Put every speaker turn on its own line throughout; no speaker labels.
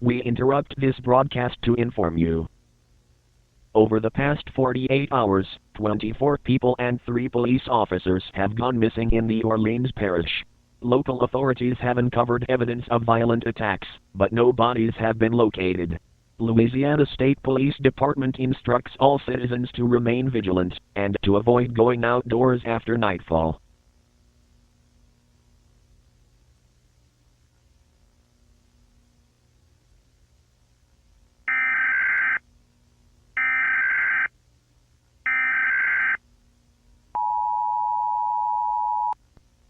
We interrupt this broadcast to inform you. Over the past 48 hours, 24 people and 3 police officers have gone missing in the Orleans Parish. Local authorities have uncovered evidence of violent attacks, but no bodies have been located. Louisiana State Police Department instructs all citizens to remain vigilant and to avoid going outdoors after nightfall.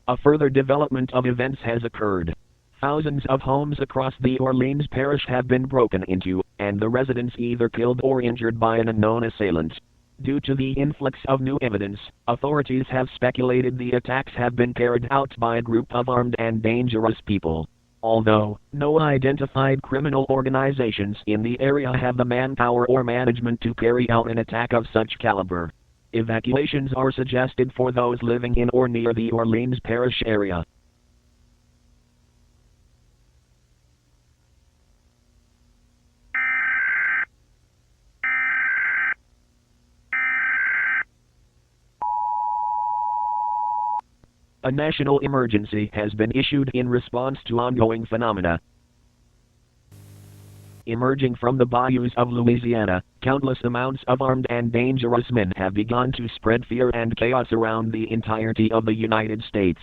A further development of events has occurred. Thousands of homes across the Orleans Parish have been broken into, and the residents either killed or injured by an unknown assailant. Due to the influx of new evidence, authorities have speculated the attacks have been carried out by a group of armed and dangerous people. Although no identified criminal organizations in the area have the manpower or management to carry out an attack of such caliber, evacuations are suggested for those living in or near the Orleans Parish area. A national emergency has been issued in response to ongoing phenomena. Emerging from the bayous of Louisiana, countless amounts of armed and dangerous men have begun to spread fear and chaos around the entirety of the United States.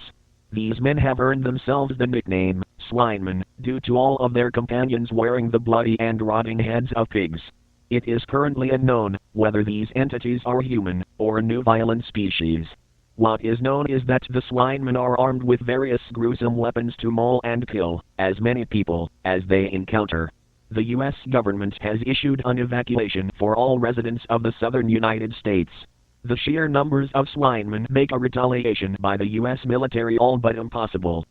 These men have earned themselves the nickname, Swinemen, due to all of their companions wearing the bloody and rotting heads of pigs. It is currently unknown whether these entities are human or a new violent species. What is known is that the Swinemen are armed with various gruesome weapons to maul and kill as many people as they encounter. The U.S. government has issued an evacuation for all residents of the southern United States. The sheer numbers of Swinemen make a retaliation by the U.S. military all but impossible.